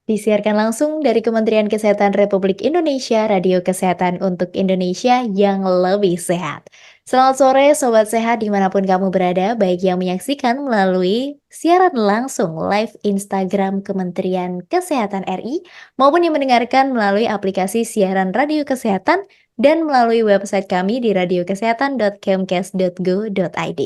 Disiarkan langsung dari Kementerian Kesehatan Republik Indonesia, Radio Kesehatan untuk Indonesia yang lebih sehat. Selamat sore Sobat Sehat dimanapun kamu berada, baik yang menyaksikan melalui siaran langsung live Instagram Kementerian Kesehatan RI, maupun yang mendengarkan melalui aplikasi siaran Radio Kesehatan dan melalui website kami di radiokesehatan.kemkes.go.id.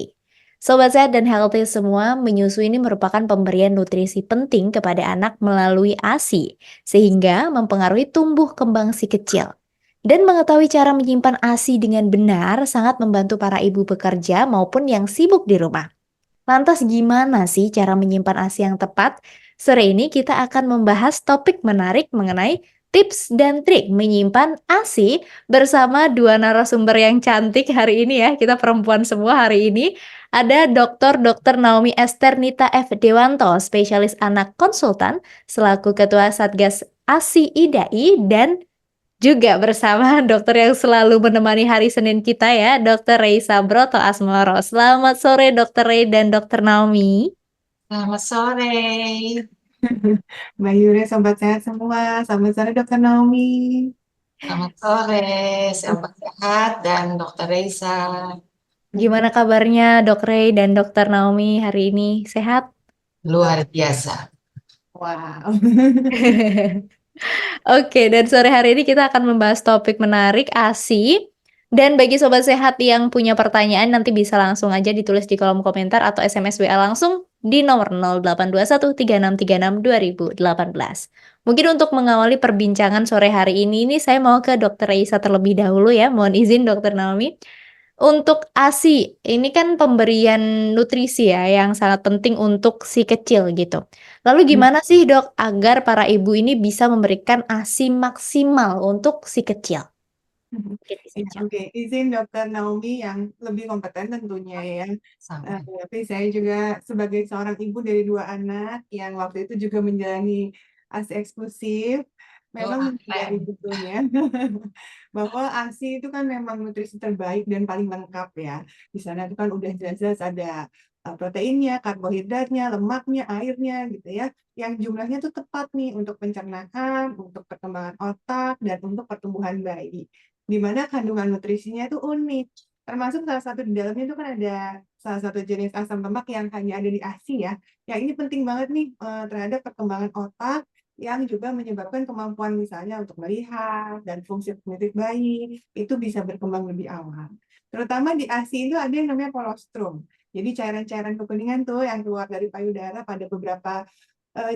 Sobat Sehat dan Healthy semua, menyusui ini merupakan pemberian nutrisi penting kepada anak melalui ASI, sehingga mempengaruhi tumbuh kembang si kecil. Dan mengetahui cara menyimpan ASI dengan benar sangat membantu para ibu bekerja maupun yang sibuk di rumah. Lantas gimana sih cara menyimpan ASI yang tepat? Sore ini kita akan membahas topik menarik mengenai tips dan trik menyimpan ASI bersama dua narasumber yang cantik hari ini ya. Kita perempuan semua hari ini. Ada Dr. Naomi Esther Nita F. Dewanto, spesialis anak konsultan, selaku Ketua Satgas ASI IDAI, dan juga bersama dokter yang selalu menemani hari Senin kita ya, Dokter Rey Sabroto Asmoro. Selamat sore Dokter Rey dan Dokter Naomi. Selamat sore, Mbak Yure, sobat sehat semua. Selamat sore, Dokter Naomi. selamat sore, sahabat sehat dan Dokter Reza. Gimana kabarnya Dok Rey dan Dokter Naomi hari ini? Sehat? Luar biasa. Wow. Oke, dan sore hari ini kita akan membahas topik menarik ASI. Dan bagi sobat sehat yang punya pertanyaan nanti bisa langsung aja ditulis di kolom komentar atau SMS WA langsung di nomor 082136362018. Mungkin untuk mengawali perbincangan sore hari ini saya mau ke Dokter Raisa terlebih dahulu ya. Mohon izin Dokter Naomi. Untuk ASI, ini kan pemberian nutrisi ya yang sangat penting untuk si kecil gitu. Lalu gimana sih dok agar para ibu ini bisa memberikan ASI maksimal untuk si kecil? Mungkin bisa Ya, jawab. oke. Izin Dokter Naomi yang lebih kompeten tentunya ya. Sama. Tapi saya juga sebagai seorang ibu dari dua anak yang waktu itu juga menjalani ASI eksklusif, memang Wah, menyadari keren. betulnya bahwa ASI itu kan memang nutrisi terbaik dan paling lengkap ya. Di sana itu kan udah jelas-jelas ada proteinnya, karbohidratnya, lemaknya, airnya gitu ya. Yang jumlahnya tuh tepat nih untuk pencernaan, untuk perkembangan otak, dan untuk pertumbuhan bayi di mana kandungan nutrisinya itu unik. Termasuk salah satu di dalamnya itu kan ada salah satu jenis asam lemak yang hanya ada di ASI ya. Yang ini penting banget nih terhadap perkembangan otak yang juga menyebabkan kemampuan misalnya untuk melihat dan fungsi kognitif bayi itu bisa berkembang lebih awal. Terutama di ASI itu ada yang namanya kolostrum. Jadi cairan-cairan kekuningan tuh yang keluar dari payudara pada beberapa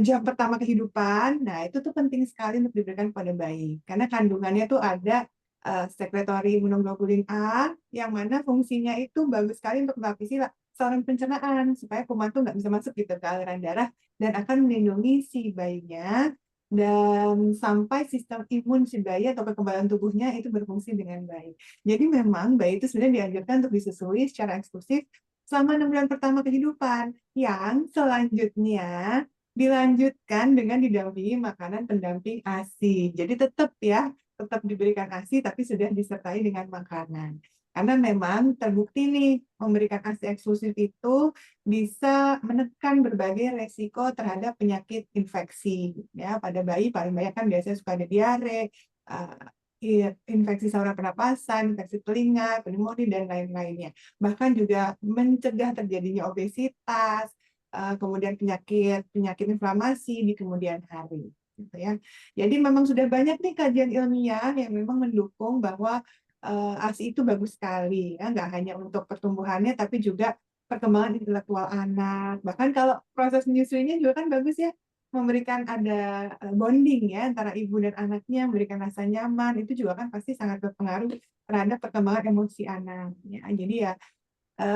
jam pertama kehidupan. Nah, itu tuh penting sekali untuk diberikan kepada bayi karena kandungannya tuh ada sekretori imunoglobulin A, yang mana fungsinya itu bagus sekali untuk melapisi saluran pencernaan, supaya kuman tuh nggak bisa masuk gitu ke aliran darah, dan akan melindungi si bayinya, dan sampai sistem imun si bayi atau kekebalan tubuhnya itu berfungsi dengan baik. Jadi memang bayi itu sebenarnya dianjurkan untuk disusui secara eksklusif selama 6 bulan pertama kehidupan, yang selanjutnya dilanjutkan dengan didampingi makanan pendamping ASI. Jadi tetap diberikan ASI tapi sudah disertai dengan makanan. Karena memang terbukti nih memberikan ASI eksklusif itu bisa menekan berbagai resiko terhadap penyakit infeksi ya pada bayi. Paling banyak kan biasanya suka ada diare, infeksi saluran pernapasan, infeksi telinga, pneumonia dan lain-lainnya. Bahkan juga mencegah terjadinya obesitas, kemudian penyakit inflamasi di kemudian hari gitu ya. Jadi memang sudah banyak nih kajian ilmiah yang memang mendukung bahwa ASI itu bagus sekali ya, nggak hanya untuk pertumbuhannya tapi juga perkembangan intelektual anak. Bahkan kalau proses menyusuinya juga kan bagus ya, memberikan ada bonding ya antara ibu dan anaknya, memberikan rasa nyaman, itu juga kan pasti sangat berpengaruh terhadap perkembangan emosi anak ya. Jadi ya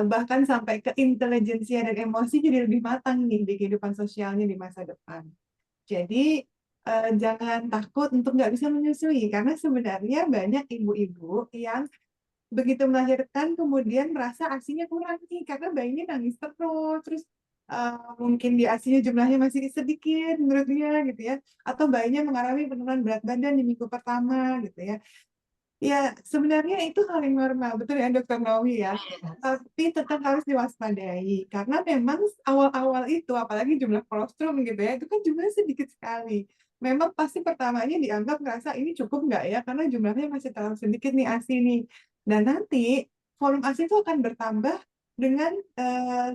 bahkan sampai ke intelijensia dan emosi jadi lebih matang nih di kehidupan sosialnya di masa depan. Jadi jangan takut untuk nggak bisa menyusui karena sebenarnya banyak ibu-ibu yang begitu melahirkan kemudian merasa ASINya kurang nih karena bayinya nangis terus mungkin di ASINya jumlahnya masih sedikit menurut dia gitu ya, atau bayinya mengalami penurunan berat badan di minggu pertama gitu ya. Ya, sebenarnya itu hal yang normal, betul ya Dokter Naomi ya. Tapi tetap harus diwaspadai karena memang awal-awal itu apalagi jumlah kolostrum gitu ya, itu kan jumlahnya sedikit sekali. memang pasti pertamanya dianggap ngerasa ini cukup nggak ya, karena jumlahnya masih terlalu sedikit nih ASI nih. Dan nanti volume ASI itu akan bertambah dengan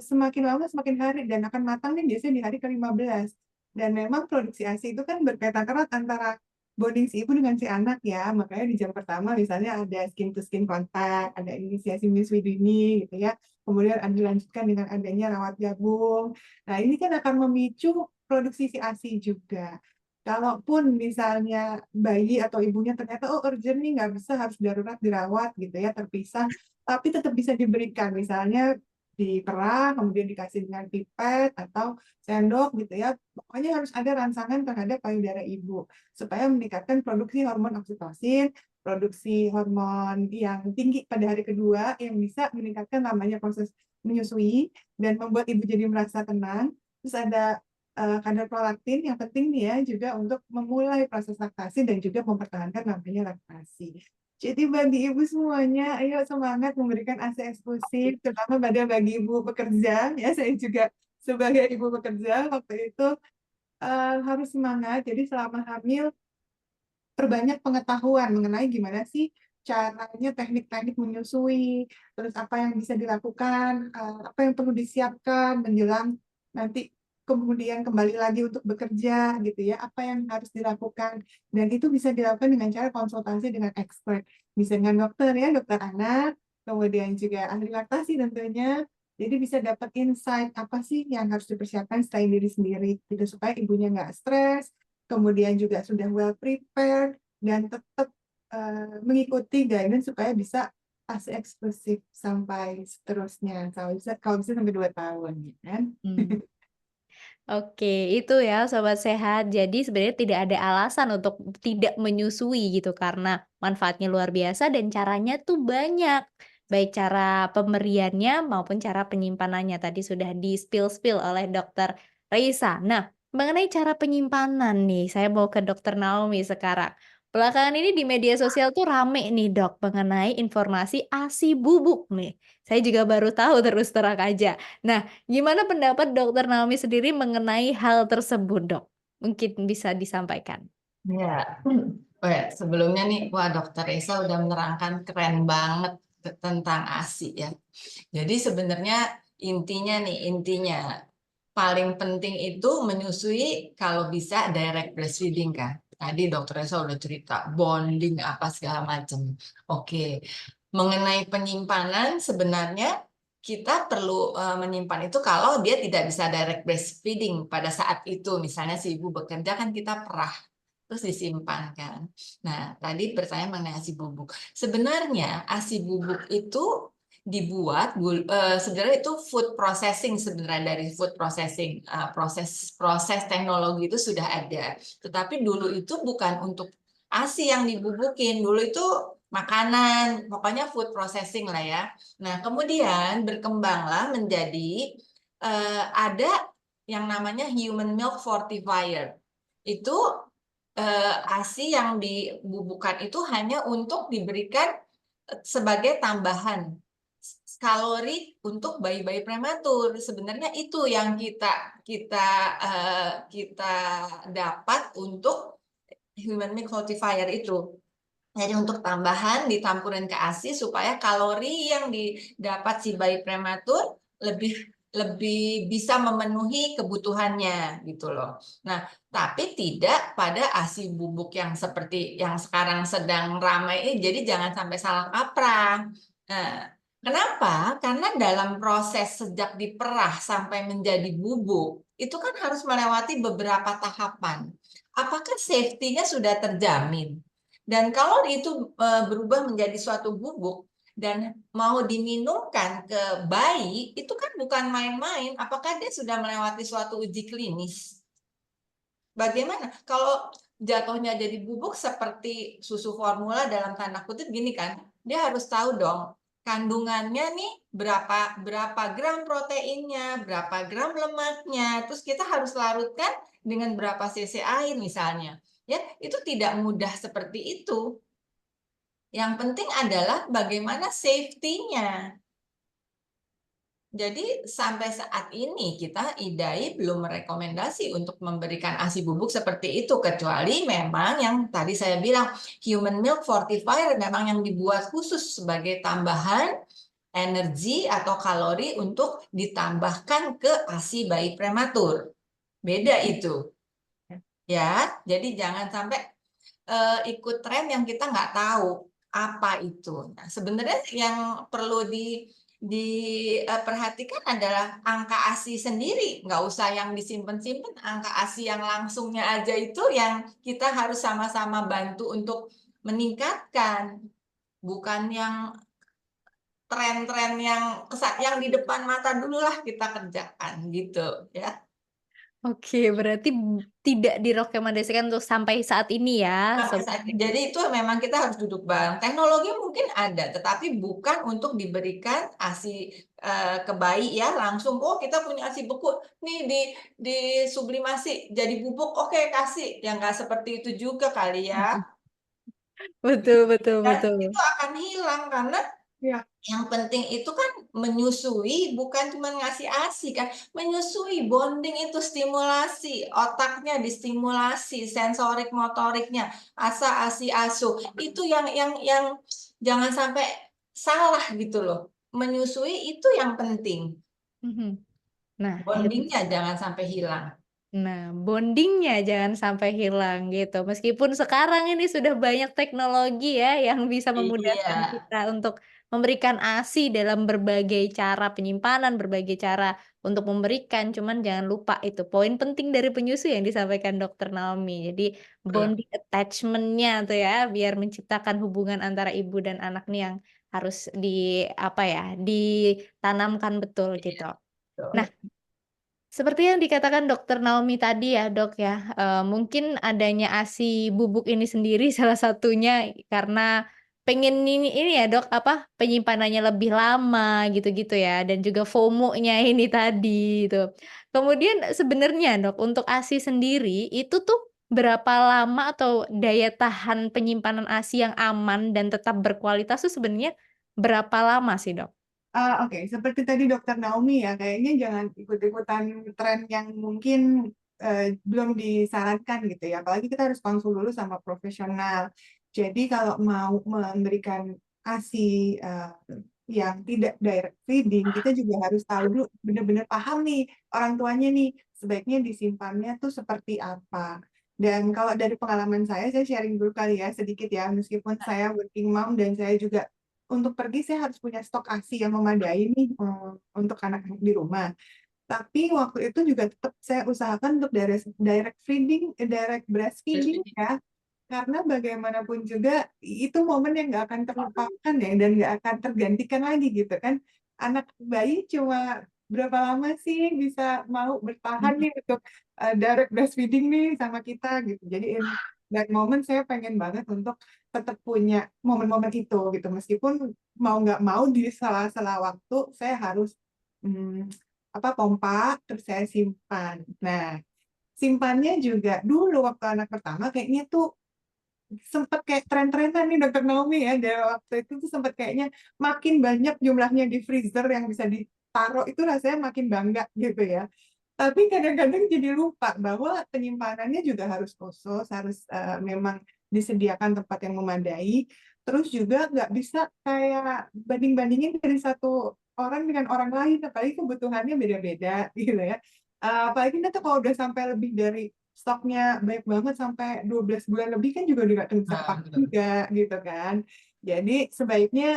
semakin lama semakin hari dan akan matang nih biasanya di hari ke-15. Dan memang produksi ASI itu kan berkaitan erat antara bonding si ibu dengan si anak ya. Makanya di jam pertama misalnya ada skin to skin contact, ada inisiasi menyusui dini gitu ya. Kemudian dilanjutkan dengan adanya rawat jagung. Nah, ini kan akan memicu produksi si ASI juga. Kalaupun misalnya bayi atau ibunya ternyata oh urgent nih nggak bisa harus darurat dirawat gitu ya terpisah, tapi tetap bisa diberikan misalnya diperah kemudian dikasih dengan pipet atau sendok gitu ya. Pokoknya harus ada rangsangan terhadap payudara ibu supaya meningkatkan produksi hormon oksitosin, produksi hormon yang tinggi pada hari kedua yang bisa meningkatkan namanya proses menyusui dan membuat ibu jadi merasa tenang. Terus ada kadar prolaktin yang penting nih ya juga untuk memulai proses laktasi dan juga mempertahankan namanya laktasi. Jadi bagi ibu semuanya, ayo semangat memberikan ASI eksklusif, terutama bagi ibu pekerja. Ya, saya juga sebagai ibu pekerja waktu itu harus semangat. Jadi selama hamil perbanyak pengetahuan mengenai gimana sih caranya teknik-teknik menyusui, terus apa yang bisa dilakukan, apa yang perlu disiapkan menjelang nanti kemudian kembali lagi untuk bekerja gitu ya, apa yang harus dilakukan dan itu bisa dilakukan dengan cara konsultasi dengan expert, bisa dengan dokter ya, dokter anak, kemudian juga ahli laktasi tentunya. Jadi bisa dapat insight apa sih yang harus dipersiapkan selain diri sendiri, gitu supaya ibunya nggak stres, kemudian juga sudah well prepared dan tetap mengikuti guidance supaya bisa ASI eksklusif sampai seterusnya. Kalau bisa sampai 2 tahun, ya kan? Hmm. Oke, itu ya sobat sehat. Jadi sebenarnya tidak ada alasan untuk tidak menyusui gitu karena manfaatnya luar biasa dan caranya tuh banyak. Baik cara pemberiannya maupun cara penyimpanannya tadi sudah di-spill-spill oleh Dokter Reisa. Nah, mengenai cara penyimpanan nih, saya mau ke Dokter Naomi sekarang. Belakangan ini di media sosial tuh rame nih Dok mengenai informasi ASI bubuk nih. Saya juga baru tahu terus terang aja. Nah, gimana pendapat Dokter Naomi sendiri mengenai hal tersebut, Dok? Mungkin bisa disampaikan. Ya, oh ya, sebelumnya nih, wah Dokter Esa udah menerangkan keren banget tentang ASI ya. Jadi sebenarnya intinya paling penting itu menyusui kalau bisa direct breastfeeding kan. Tadi Dokter Esa udah cerita bonding apa segala macam. Oke, mengenai penyimpanan sebenarnya kita perlu menyimpan itu kalau dia tidak bisa direct breastfeeding pada saat itu. Misalnya si ibu bekerja kan kita perah terus disimpan kan. Nah, tadi pertanyaan mengenai ASI bubuk. Sebenarnya ASI bubuk itu dibuat sebenarnya itu food processing sebenarnya dari food processing proses teknologi itu sudah ada. Tetapi dulu itu bukan untuk ASI yang dibubukin, dulu itu makanan, pokoknya food processing lah ya. Nah, kemudian berkembanglah menjadi ada yang namanya human milk fortifier. Itu ASI yang dibubuhkan itu hanya untuk diberikan sebagai tambahan kalori untuk bayi-bayi prematur. Sebenarnya itu yang kita dapat untuk human milk fortifier itu. Jadi untuk tambahan ditampurin ke ASI supaya kalori yang didapat si bayi prematur lebih lebih bisa memenuhi kebutuhannya gitu loh. Nah, tapi tidak pada ASI bubuk yang seperti yang sekarang sedang ramai ini. Jadi jangan sampai salah kaprah. Nah, kenapa? Karena dalam proses sejak diperah sampai menjadi bubuk itu kan harus melewati beberapa tahapan. Apakah safety-nya sudah terjamin? Dan kalau itu berubah menjadi suatu bubuk dan mau diminumkan ke bayi, itu kan bukan main-main. Apakah dia sudah melewati suatu uji klinis? Bagaimana? Kalau jatuhnya jadi bubuk seperti susu formula dalam tanda kutip gini kan, dia harus tahu dong kandungannya nih berapa gram proteinnya, berapa gram lemaknya, terus kita harus larutkan dengan berapa cc air misalnya. Ya, itu tidak mudah seperti itu. Yang penting adalah bagaimana safety-nya. Jadi sampai saat ini kita IDAI belum merekomendasi untuk memberikan ASI bubuk seperti itu, kecuali memang yang tadi saya bilang human milk fortifier memang yang dibuat khusus sebagai tambahan energi atau kalori untuk ditambahkan ke ASI bayi prematur. Beda itu ya. Jadi jangan sampai ikut tren yang kita nggak tahu apa itu. Nah, sebenarnya yang perlu diperhatikan adalah angka ASI sendiri, nggak usah yang disimpan-simpan, angka ASI yang langsungnya aja itu yang kita harus sama-sama bantu untuk meningkatkan, bukan yang tren-tren yang di depan mata dulu lah kita kerjakan gitu ya. Oke, berarti tidak direkomendasikan untuk sampai saat ini ya, Jadi itu memang kita harus duduk bareng. Teknologi mungkin ada, tetapi bukan untuk diberikan ASI ke bayi ya langsung. Oh kita punya ASI beku, nih disublimasi jadi bubuk, oke kasih. Yang nggak seperti itu juga kali ya. betul, betul, Dan betul. itu akan hilang karena Ya, yang penting itu kan menyusui, bukan cuma ngasih ASI kan. Menyusui, bonding itu stimulasi, otaknya distimulasi, sensorik motoriknya, asa, asi, asu. Itu yang jangan sampai salah gitu loh. Menyusui itu yang penting. Mhm. Nah, itu. Bondingnya jangan sampai hilang. Nah, bondingnya jangan sampai hilang gitu. Meskipun sekarang ini sudah banyak teknologi ya yang bisa Iya, memudahkan kita untuk memberikan ASI dalam berbagai cara penyimpanan, berbagai cara untuk memberikan. Cuman jangan lupa itu poin penting dari penyusu yang disampaikan Dokter Naomi. Jadi betul. bonding attachment-nya tuh ya, biar menciptakan hubungan antara ibu dan anak nih yang harus apa ya, ditanamkan betul gitu. Nah, Betul. seperti yang dikatakan Dokter Naomi tadi ya, Dok, ya, mungkin adanya ASI bubuk ini sendiri salah satunya karena pengen ini ya, Dok, apa, penyimpanannya lebih lama gitu-gitu ya, dan juga FOMO-nya ini tadi itu. Kemudian sebenarnya, Dok, untuk ASI sendiri itu tuh berapa lama atau daya tahan penyimpanan ASI yang aman dan tetap berkualitas tuh sebenarnya berapa lama sih, Dok? Oke, seperti tadi Dokter Naomi ya, kayaknya jangan ikut-ikutan tren yang mungkin belum disarankan gitu ya. Apalagi kita harus konsul dulu sama profesional. Jadi kalau mau memberikan ASI yang tidak direct feeding, kita juga harus tahu dulu, benar-benar paham nih orang tuanya nih, sebaiknya disimpannya tuh seperti apa. Dan kalau dari pengalaman saya sharing dulu kali ya sedikit ya, meskipun saya working mom dan saya juga untuk pergi saya harus punya stok ASI yang memadai nih untuk anak-anak di rumah. Tapi waktu itu juga tetap saya usahakan untuk direct feeding, direct breastfeeding ya. Karena bagaimanapun juga itu momen yang nggak akan terlupakan ya dan nggak akan tergantikan lagi gitu kan. Anak bayi cuma berapa lama sih bisa mau bertahan nih untuk direct breastfeeding nih sama kita gitu. Jadi in that moment saya pengen banget untuk tetap punya momen-momen itu gitu. Meskipun mau nggak mau di sela-sela waktu saya harus hmm, pompa terus saya simpan. Nah, simpannya juga dulu waktu anak pertama kayaknya tuh sempet kayak tren-trenan nih Dokter Naomi ya, dari waktu itu tuh sempet kayaknya makin banyak jumlahnya di freezer yang bisa ditaruh itu rasanya makin bangga gitu ya. Tapi kadang-kadang jadi lupa bahwa penyimpanannya juga harus khusus, harus memang disediakan tempat yang memadai. Terus juga nggak bisa kayak banding-bandingin dari satu orang dengan orang lain, apalagi kebutuhannya beda-beda gitu ya. Apalagi nanti kalau udah sampai lebih dari stoknya banyak banget sampai 12 bulan lebih kan juga udah nggak Nah, tercapai betul. juga gitu kan. Jadi sebaiknya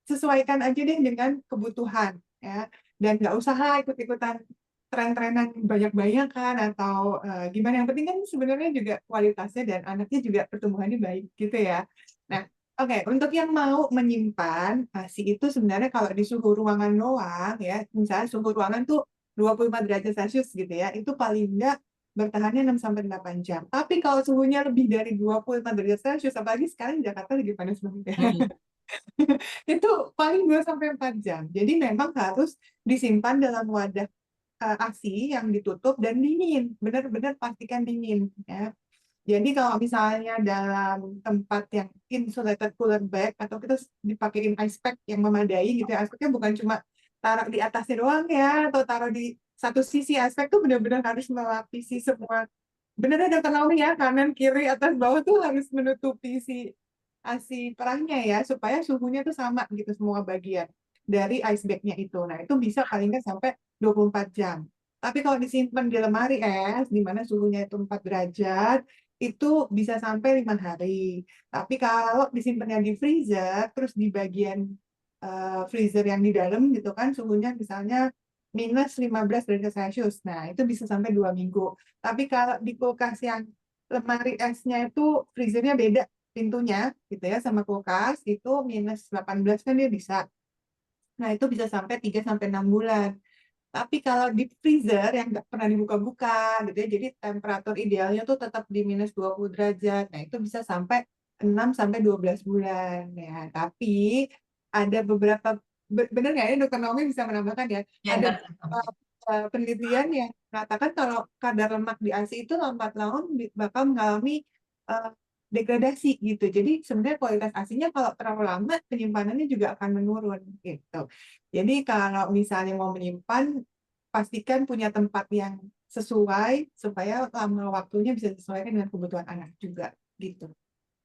sesuaikan aja deh dengan kebutuhan ya dan nggak usah lah ikut-ikutan tren-trenan banyak-banyakan atau gimana yang penting kan sebenarnya juga kualitasnya dan anaknya juga pertumbuhannya baik gitu ya. Nah, oke, untuk yang mau menyimpan ASI itu sebenarnya kalau di suhu ruangan doang ya, misalnya suhu ruangan tuh 25 derajat Celcius gitu ya, itu paling enggak bertahannya 6 sampai 8 jam. Tapi kalau suhunya lebih dari 25 derajat Celcius, apalagi sekarang di Jakarta lagi panas banget ya. Hmm. Itu paling 2 sampai 4 jam. Jadi memang harus disimpan dalam wadah ASI yang ditutup dan dingin. Benar-benar pastikan dingin ya. Jadi kalau misalnya dalam tempat yang insulated cooler bag atau kita dipakein ice pack yang memadai gitu ya, ice packnya bukan cuma taruh di atasnya doang ya, atau taruh di satu sisi aspek tuh benar-benar harus melapisi semua. Bener ada Naomi ya, kanan, kiri, atas, bawah tuh harus menutupi si ASI perahnya ya, supaya suhunya tuh sama gitu semua bagian dari ice bag-nya itu. Nah, itu bisa paling nggak sampai 24 jam. Tapi kalau disimpan di lemari es, di mana suhunya itu 4 derajat, itu bisa sampai 5 hari. Tapi kalau disimpannya di freezer, terus di bagian freezer yang di dalam gitu kan, suhunya misalnya minus 15 derajat Celcius. Nah, itu bisa sampai 2 minggu. Tapi kalau di kulkas yang lemari esnya itu freezernya beda pintunya gitu ya sama kulkas itu minus 18 kan dia bisa. Nah, itu bisa sampai 3 sampai 6 bulan. Tapi kalau di freezer yang nggak pernah dibuka-buka gitu ya, jadi temperatur idealnya tuh tetap di minus 20 derajat. Nah, itu bisa sampai 6 sampai 12 bulan ya. Tapi ada beberapa benar nggak ya Dokter Naomi bisa menambahkan ya, Ya, ada Dok. penelitian yang mengatakan kalau kadar lemak di ASI itu lambat laun bakal mengalami eh, degradasi gitu. Jadi sebenarnya kualitas ASINya kalau terlalu lama penyimpanannya juga akan menurun gitu. Jadi kalau misalnya mau menyimpan, pastikan punya tempat yang sesuai supaya lama waktunya bisa disesuaikan dengan kebutuhan anak juga gitu.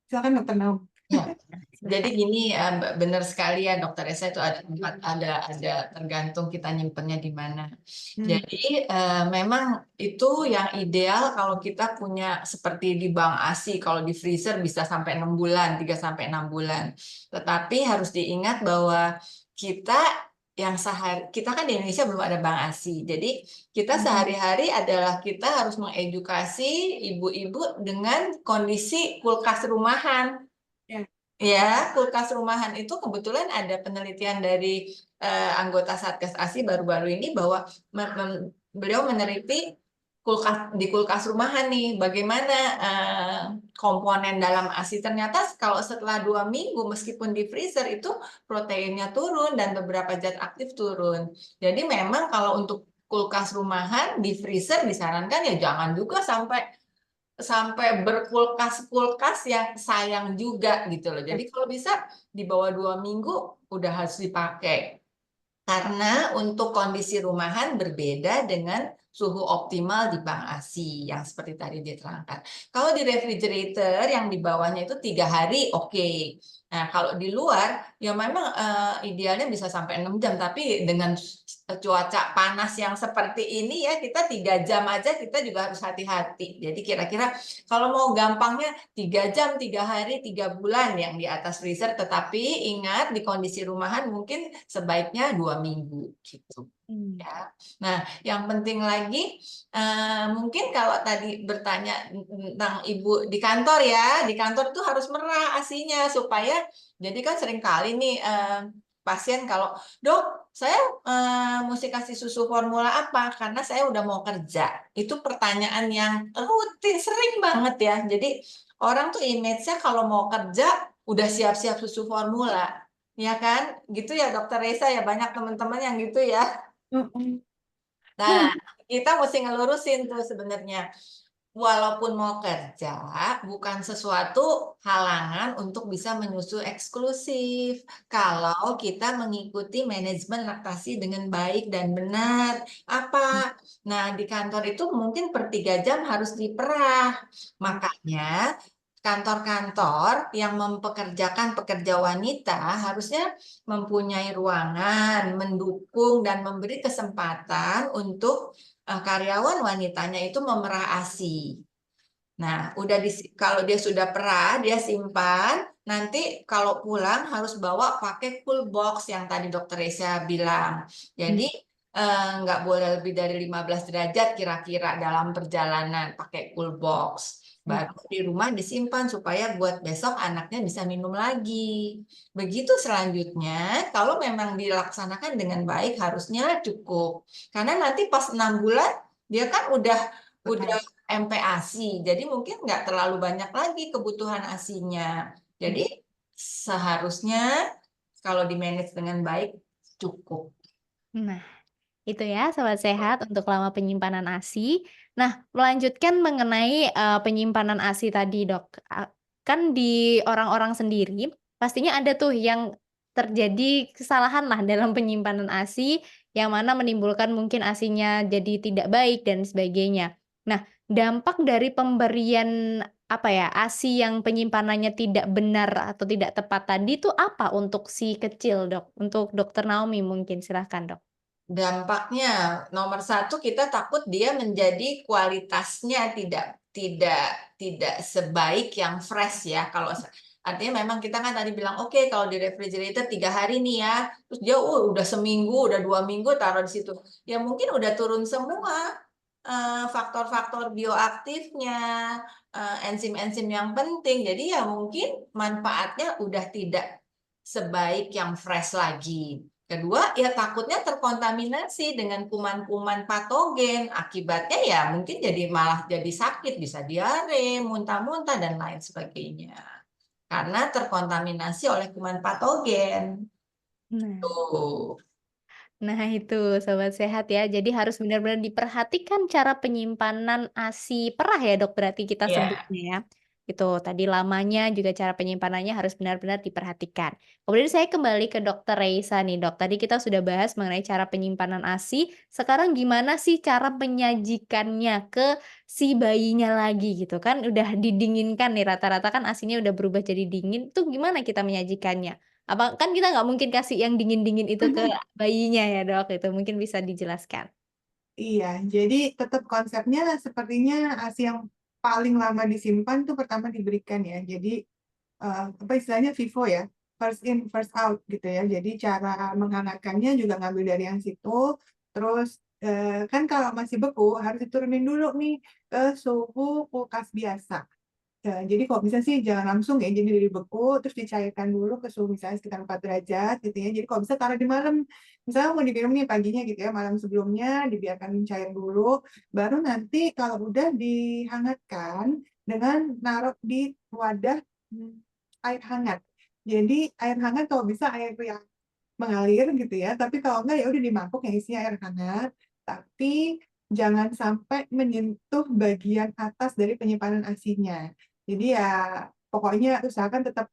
Silakan Dokter Naum. Ya. Jadi gini, benar sekali ya Dokter Esa, itu ada tempat, ada tergantung kita nyimpennya di mana. Hmm. Jadi memang itu yang ideal kalau kita punya seperti di bank ASI, kalau di freezer bisa sampai 6 bulan, 3 sampai 6 bulan. Tetapi harus diingat bahwa kita kita kan di Indonesia belum ada bank ASI. Jadi kita sehari-hari adalah kita harus mengedukasi ibu-ibu dengan kondisi kulkas rumahan. Ya. Ya, kulkas rumahan itu kebetulan ada penelitian dari anggota Satgas ASI baru-baru ini bahwa beliau meneliti di kulkas rumahan nih, bagaimana komponen dalam ASI. Ternyata kalau setelah 2 minggu, meskipun di freezer itu proteinnya turun dan beberapa zat aktif turun. Jadi memang kalau untuk kulkas rumahan di freezer disarankan ya jangan juga sampai berkulkas-kulkas yang sayang juga gitu loh. Jadi kalau bisa di bawah 2 minggu udah harus dipakai. Karena untuk kondisi rumahan berbeda dengan suhu optimal di bank ASI yang seperti tadi diterangkan. Kalau di refrigerator yang di bawahnya itu 3 hari, oke. Nah, kalau di luar ya memang idealnya bisa sampai 6 jam, tapi dengan cuaca panas yang seperti ini ya kita 3 jam aja kita juga harus hati-hati. Jadi kira-kira kalau mau gampangnya 3 jam, 3 hari, 3 bulan yang di atas freezer. Tetapi ingat di kondisi rumahan mungkin sebaiknya 2 minggu gitu. Ya. Nah, yang penting lagi mungkin kalau tadi bertanya tentang ibu di kantor ya, di kantor tuh harus merah ASINya supaya jadi kan sering kali nih pasien kalau dok saya mesti kasih susu formula apa karena saya udah mau kerja. Itu pertanyaan yang rutin sering banget ya. Jadi orang tuh image-nya kalau mau kerja udah siap-siap susu formula. Ya kan? Gitu ya Dokter Reza ya banyak teman-teman yang gitu ya. Nah, kita mesti ngelurusin tuh sebenarnya. Walaupun mau kerja, bukan sesuatu halangan untuk bisa menyusu eksklusif. Kalau kita mengikuti manajemen laktasi dengan baik dan benar. Apa? Nah, di kantor itu mungkin per 3 jam harus diperah. Makanya kantor-kantor yang mempekerjakan pekerja wanita harusnya mempunyai ruangan, mendukung dan memberi kesempatan untuk karyawan wanitanya itu memerah ASI. Nah, kalau dia sudah perah, dia simpan. Nanti kalau pulang harus bawa pakai cool box yang tadi Dokter Resya bilang. Jadi nggak boleh lebih dari 15 derajat kira-kira dalam perjalanan pakai cool box. Baru di rumah disimpan supaya buat besok anaknya bisa minum lagi. Begitu selanjutnya, kalau memang dilaksanakan dengan baik harusnya cukup. Karena nanti pas 6 bulan dia kan udah MPASI, jadi mungkin nggak terlalu banyak lagi kebutuhan ASINya. Jadi seharusnya kalau di-manage dengan baik cukup. Nah, itu ya Sobat Sehat untuk lama penyimpanan ASI. Nah, melanjutkan mengenai, penyimpanan ASI tadi Dok, kan di orang-orang sendiri pastinya ada tuh yang terjadi kesalahan lah dalam penyimpanan ASI, yang mana menimbulkan mungkin ASINya jadi tidak baik dan sebagainya. Nah, dampak dari pemberian, apa ya, ASI yang penyimpanannya tidak benar atau tidak tepat tadi itu apa untuk si kecil, Dok? Untuk Dokter Naomi mungkin, silahkan, Dok. Dampaknya nomor satu, kita takut dia menjadi kualitasnya tidak sebaik yang fresh ya. Kalau artinya memang kita kan tadi bilang oke, kalau di refrigerator 3 hari nih ya, terus dia udah seminggu, udah 2 minggu taruh di situ, ya mungkin udah turun semua faktor-faktor bioaktifnya, enzim-enzim yang penting. Jadi ya mungkin manfaatnya udah tidak sebaik yang fresh lagi. Kedua, ya takutnya terkontaminasi dengan kuman-kuman patogen. Akibatnya ya mungkin malah jadi sakit, bisa diare, muntah-muntah, dan lain sebagainya. Karena terkontaminasi oleh kuman patogen. Nah. Tuh. Nah itu Sobat Sehat ya, jadi harus benar-benar diperhatikan cara penyimpanan ASI perah ya Dok, berarti kita Ya, sebutnya ya. Itu tadi lamanya juga cara penyimpanannya harus benar-benar diperhatikan. Kemudian saya kembali ke Dokter Reisa nih Dok, tadi kita sudah bahas mengenai cara penyimpanan ASI, sekarang gimana sih cara menyajikannya ke si bayinya lagi gitu kan, udah didinginkan nih rata-rata kan ASINya udah berubah jadi dingin, tuh gimana kita menyajikannya? Apa kan kita nggak mungkin kasih yang dingin-dingin itu ke bayinya ya, Dok, itu mungkin bisa dijelaskan? Iya, jadi tetap konsepnya sepertinya ASI yang paling lama disimpan tuh pertama diberikan ya. Jadi apa istilahnya FIFO ya, first in first out gitu ya. Jadi cara menghangatkannya juga ngambil dari yang situ. Terus kan kalau masih beku harus diturunin dulu nih ke suhu kulkas biasa. Jadi kok bisa sih jangan langsung ya, jadi dari beku terus dicairkan dulu ke suhu misalnya sekitar 4 derajat gitu ya. Jadi kok bisa taruh di malam, misalnya mau diminum nih paginya gitu ya, malam sebelumnya dibiarkan cair dulu, baru nanti kalau udah dihangatkan dengan naruh di wadah hmm, air hangat. Jadi air hangat kalau bisa air yang mengalir gitu ya, tapi kalau enggak ya udah di mangkok yang isinya air hangat, tapi jangan sampai menyentuh bagian atas dari penyimpanan ASI-nya. Jadi ya pokoknya usahakan tetap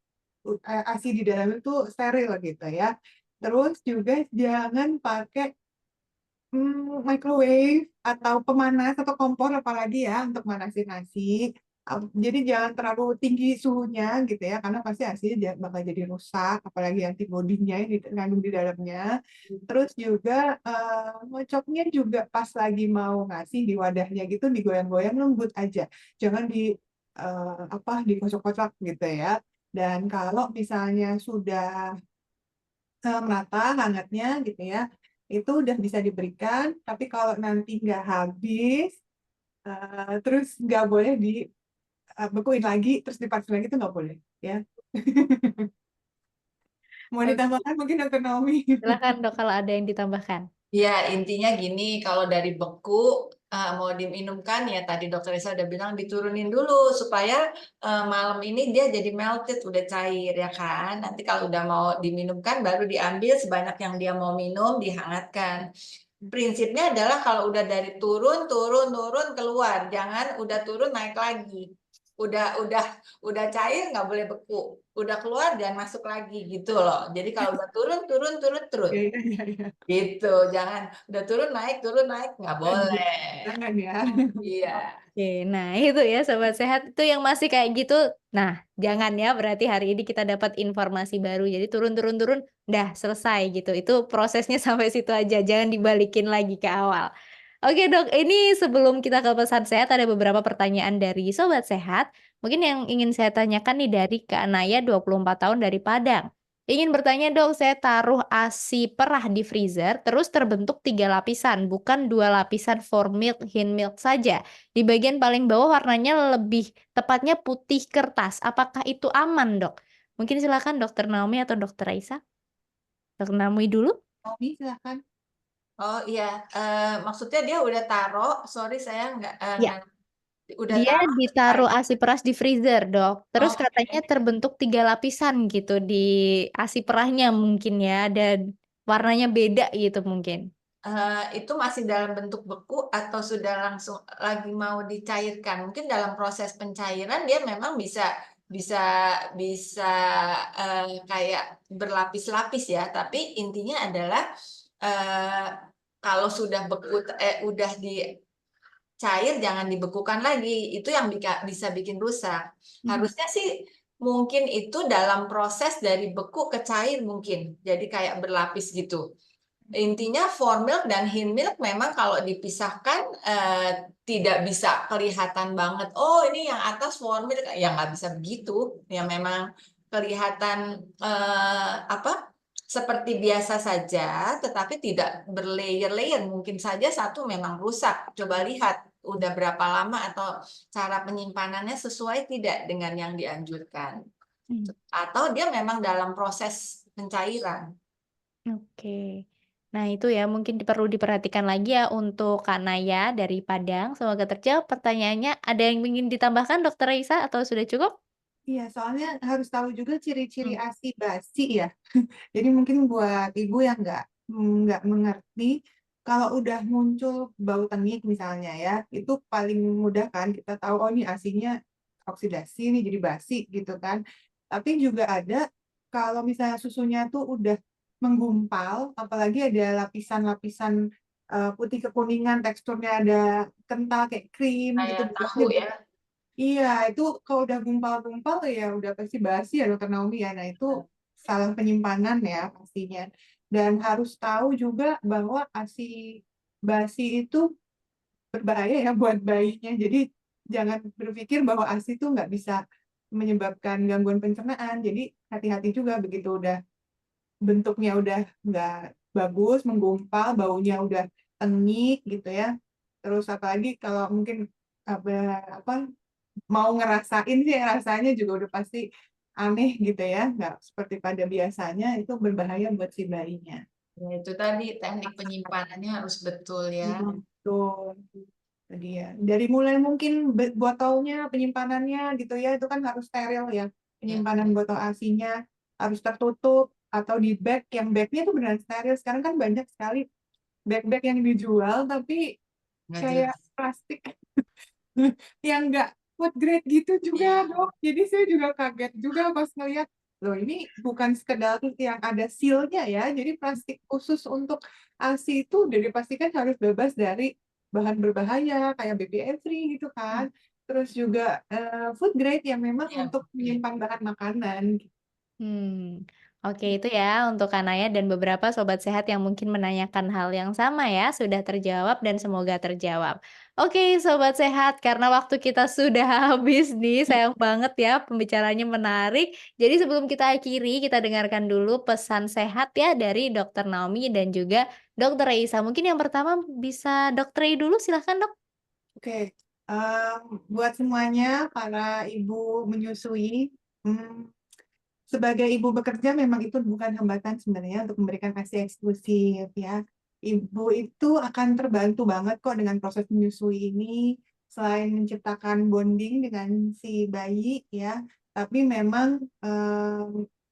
ASI di dalam itu steril gitu ya. Terus juga jangan pakai microwave atau pemanas atau kompor apalagi ya untuk manasin nasi. Jadi jangan terlalu tinggi suhunya gitu ya, karena pasti hasilnya bakal jadi rusak, apalagi antibodinya yang dikandung di dalamnya. Terus juga ngocoknya juga pas lagi mau ngasih di wadahnya gitu digoyang-goyang lembut aja, jangan apa dikocok-kocok gitu ya. Dan kalau misalnya sudah merata hangatnya gitu ya, itu udah bisa diberikan. Tapi kalau nanti nggak habis, terus nggak boleh dibekuin lagi, terus dipasin lagi itu nggak boleh ya. Mau Oke, ditambahkan mungkin Dokter Naomi? silakan Dok kalau ada yang ditambahkan. ya intinya gini, kalau dari beku mau diminumkan ya tadi Dokter Lisa udah bilang diturunin dulu supaya malam ini dia jadi melted, udah cair ya kan. Nanti kalau udah mau diminumkan baru diambil sebanyak yang dia mau minum, dihangatkan. Prinsipnya adalah kalau udah dari turun, turun, turun keluar, jangan udah turun naik lagi. Udah udah cair nggak boleh beku. Udah keluar dan masuk lagi gitu loh. Jadi kalau udah turun, turun, turun, turun. Ya, ya, ya, ya. Gitu, jangan udah turun naik nggak Aduh, boleh. jangan ya. Iya, Oke, nah itu ya Sobat Sehat, itu yang masih kayak gitu, nah jangan ya berarti hari ini kita dapat informasi baru, jadi turun-turun-turun, dah selesai gitu, itu prosesnya sampai situ aja, jangan dibalikin lagi ke awal. Oke Dok, ini sebelum kita ke pesan sehat, ada beberapa pertanyaan dari Sobat Sehat, mungkin yang ingin saya tanyakan nih dari Kak Naya 24 tahun dari Padang. Ingin bertanya Dok, saya taruh ASI perah di freezer, terus terbentuk 3 lapisan, bukan 2 lapisan for milk, hint milk saja. Di bagian paling bawah warnanya lebih tepatnya putih kertas. Apakah itu aman, Dok? Mungkin silakan Dokter Naomi atau Dokter Raisa. Dokter Naomi dulu. Naomi silakan. oh iya, maksudnya dia udah taruh, sorry saya Ya, nggak, udah dia taruh. ditaruh ASI peras di freezer, Dok. Terus katanya Oke. terbentuk 3 lapisan gitu di ASI perahnya mungkin ya, dan warnanya beda gitu mungkin. Itu masih dalam bentuk beku atau sudah langsung lagi mau dicairkan? Mungkin dalam proses pencairan dia memang bisa bisa bisa kayak berlapis-lapis ya, tapi intinya adalah eh, kalau sudah udah cair jangan dibekukan lagi, itu yang bisa bikin rusak. Mhm. Harusnya sih mungkin itu dalam proses dari beku ke cair mungkin, jadi kayak berlapis gitu. Intinya for milk dan hin milk memang kalau dipisahkan tidak bisa kelihatan banget. Oh ini yang atas for milk, ya nggak bisa begitu. Ya memang kelihatan apa seperti biasa saja, tetapi tidak berlayer-layer. Mungkin saja satu memang rusak. Coba lihat udah berapa lama atau cara penyimpanannya sesuai tidak dengan yang dianjurkan. Hmm. Atau dia memang dalam proses pencairan. Oke. Nah, itu ya mungkin perlu diperhatikan lagi ya untuk Kak Naya dari Padang. Semoga terjawab pertanyaannya. Ada yang ingin ditambahkan Dokter Raisa atau sudah cukup? Iya, soalnya harus tahu juga ciri-ciri Hmm. ASI basi ya. Jadi mungkin buat ibu yang nggak mengerti, kalau udah muncul bau tengik misalnya ya, itu paling mudah kan kita tahu oh ini ASINya oksidasi nih jadi basi gitu kan. Tapi juga ada kalau misalnya susunya tuh udah menggumpal, apalagi ada lapisan-lapisan putih kekuningan, teksturnya ada kental kayak krim gitu Kayak tahu ya. Iya, itu kalau udah gumpal-gumpal ya udah pasti basi ya Dokter Naomi ya. Nah itu salah penyimpanan ya pastinya. Dan harus tahu juga bahwa ASI basi itu berbahaya ya buat bayinya. Jadi jangan berpikir bahwa ASI itu nggak bisa menyebabkan gangguan pencernaan. Jadi hati-hati juga begitu udah bentuknya udah nggak bagus, menggumpal, baunya udah tengik gitu ya. Terus apalagi kalau mungkin apa, apa mau ngerasain sih rasanya juga udah pasti aneh gitu ya, nggak seperti pada biasanya, itu berbahaya buat si bayinya. Ya, itu tadi teknik penyimpanannya harus betul ya. Betul. Jadi ya, dari mulai mungkin botolnya, penyimpanannya gitu ya, itu kan harus steril ya. Ya, Penyimpanan botol asinya harus tertutup atau di bag, yang bagnya tuh benar steril. Sekarang kan banyak sekali bag-bag yang dijual, tapi nggak kayak jelas. plastik yang nggak food grade gitu juga Iya. dok. Jadi saya juga kaget juga pas ngeliat, loh ini bukan sekedar yang ada sealnya ya, jadi plastik khusus untuk ASI itu udah dipastikan harus bebas dari bahan berbahaya kayak BPA free gitu Hmm. kan. Terus juga food grade yang memang Ya, untuk oke. menyimpan bahan makanan. Oke itu ya untuk Kanaya dan beberapa sobat sehat yang mungkin menanyakan hal yang sama ya, sudah terjawab dan semoga terjawab. Oke sobat sehat, karena waktu kita sudah habis nih, sayang banget ya pembicaranya menarik. Jadi sebelum kita akhiri, kita dengarkan dulu pesan sehat ya dari Dokter Naomi dan juga Dokter Reisa. Mungkin yang pertama bisa Dokter Rei dulu, silahkan dok. Oke, em, buat semuanya para ibu menyusui, hmm, sebagai ibu bekerja memang itu bukan hambatan sebenarnya untuk memberikan ASI eksklusif ya. Ibu itu akan terbantu banget kok dengan proses menyusui ini selain menciptakan bonding dengan si bayi ya, tapi memang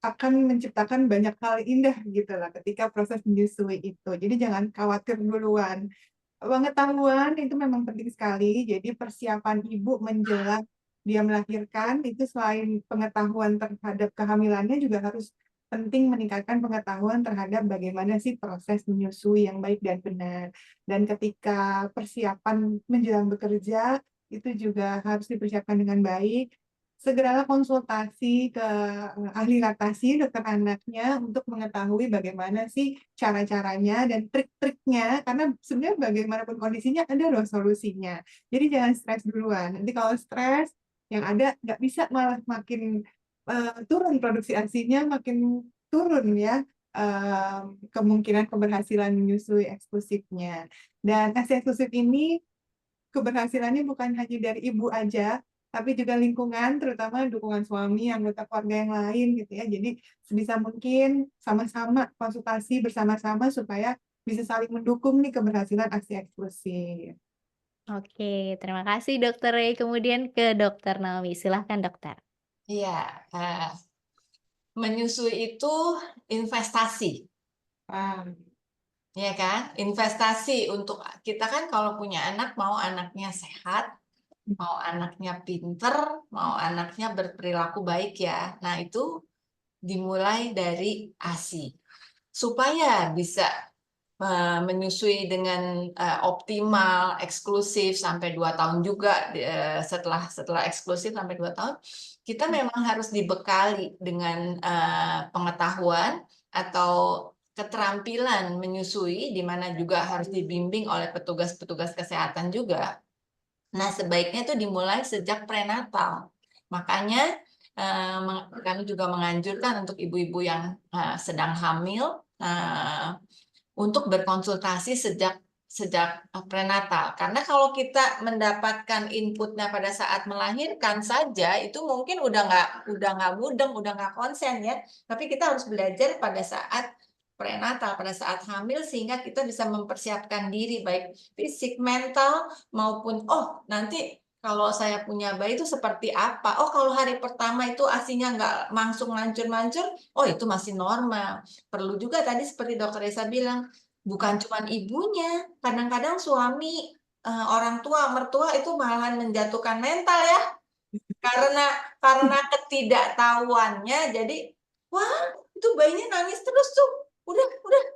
akan menciptakan banyak hal indah gitu lah ketika proses menyusui itu. Jadi jangan khawatir duluan. Pengetahuan itu memang penting sekali. Jadi persiapan ibu menjelang dia melahirkan itu selain pengetahuan terhadap kehamilannya juga harus penting meningkatkan pengetahuan terhadap bagaimana sih proses menyusui yang baik dan benar. Dan ketika persiapan menjelang bekerja itu juga harus dipersiapkan dengan baik. Segeralah konsultasi ke ahli laktasi, dokter anaknya untuk mengetahui bagaimana sih cara-caranya dan trik-triknya karena sebenarnya bagaimanapun kondisinya ada loh solusinya. Jadi jangan stres duluan. Nanti kalau stres yang ada nggak bisa malah makin turun produksi ASINya makin turun ya kemungkinan keberhasilan menyusui eksklusifnya. Dan ASI eksklusif ini keberhasilannya bukan hanya dari ibu aja, tapi juga lingkungan, terutama dukungan suami, anggota keluarga yang lain gitu ya. Jadi sebisa mungkin sama-sama konsultasi bersama-sama supaya bisa saling mendukung nih keberhasilan ASI eksklusif. Oke, terima kasih Dokter Rei. Kemudian ke Dokter Naomi, silahkan dokter. Iya, menyusui itu investasi, Ah, ya kan? Investasi untuk kita kan kalau punya anak mau anaknya sehat, mau anaknya pinter, mau anaknya berperilaku baik ya. Nah, itu dimulai dari ASI. Supaya bisa menyusui dengan optimal, eksklusif sampai 2 tahun juga, setelah eksklusif sampai 2 tahun, kita memang harus dibekali dengan pengetahuan atau keterampilan menyusui, di mana juga harus dibimbing oleh petugas-petugas kesehatan juga. Nah, sebaiknya itu dimulai sejak prenatal. Makanya kami juga menganjurkan untuk ibu-ibu yang sedang hamil untuk berkonsultasi sejak prenatal. Karena kalau kita mendapatkan inputnya pada saat melahirkan saja, itu mungkin udah nggak mudeng, udah nggak konsen ya. Tapi kita harus belajar pada saat prenatal, pada saat hamil, sehingga kita bisa mempersiapkan diri baik fisik, mental maupun nanti kalau saya punya bayi itu seperti apa? Oh, kalau hari pertama itu ASINya nggak langsung mancur-mancur, oh itu masih normal. Perlu juga tadi seperti Dokter Esa bilang, bukan cuma ibunya, kadang-kadang suami, orang tua, mertua itu malahan menjatuhkan mental ya, karena ketidaktahuannya. Jadi, wah itu bayinya nangis terus tuh, udah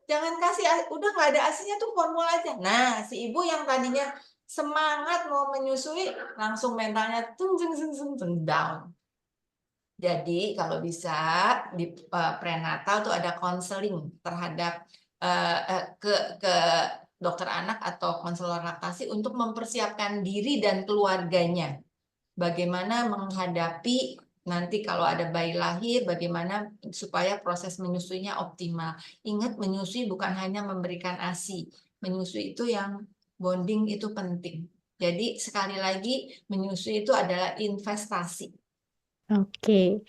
jangan kasih, udah nggak ada ASINya tuh formula aja. Nah, si ibu yang tadinya semangat mau menyusui, langsung mentalnya down. Jadi kalau bisa di prenatal tuh ada konseling terhadap ke dokter anak atau konselor laktasi untuk mempersiapkan diri dan keluarganya. Bagaimana menghadapi nanti kalau ada bayi lahir, bagaimana supaya proses menyusuinya optimal. Ingat, menyusui bukan hanya memberikan ASI. Menyusui itu yang bonding itu penting. Jadi sekali lagi, menyusui itu adalah investasi. Oke.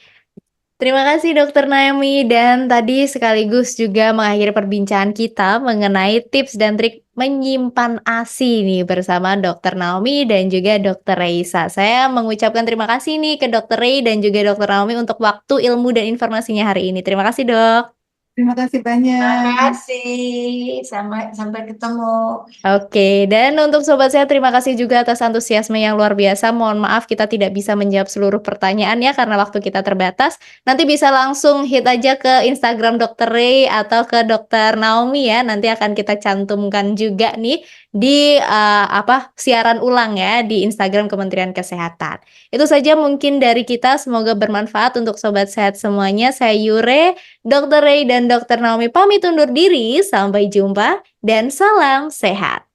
Terima kasih Dokter Naomi, dan tadi sekaligus juga mengakhiri perbincangan kita mengenai tips dan trik menyimpan ASI nih bersama Dokter Naomi dan juga Dokter Reisa. Saya mengucapkan terima kasih nih ke Dokter Rei dan juga Dokter Naomi untuk waktu, ilmu, dan informasinya hari ini. Terima kasih, Dok. Terima kasih Terima banyak. kasih. Sampai ketemu. Oke, dan untuk sobat sehat, terima kasih juga atas antusiasme yang luar biasa. Mohon maaf kita tidak bisa menjawab seluruh pertanyaan ya karena waktu kita terbatas. Nanti bisa langsung hit aja ke Instagram Dokter Ray atau ke Dokter Naomi ya. Nanti akan kita cantumkan juga nih di siaran ulang ya di Instagram Kementerian Kesehatan. Itu saja mungkin dari kita. Semoga bermanfaat untuk sobat sehat semuanya. Saya Yure, Dokter Ray dan Dokter Naomi pamit undur diri. Sampai jumpa dan salam sehat.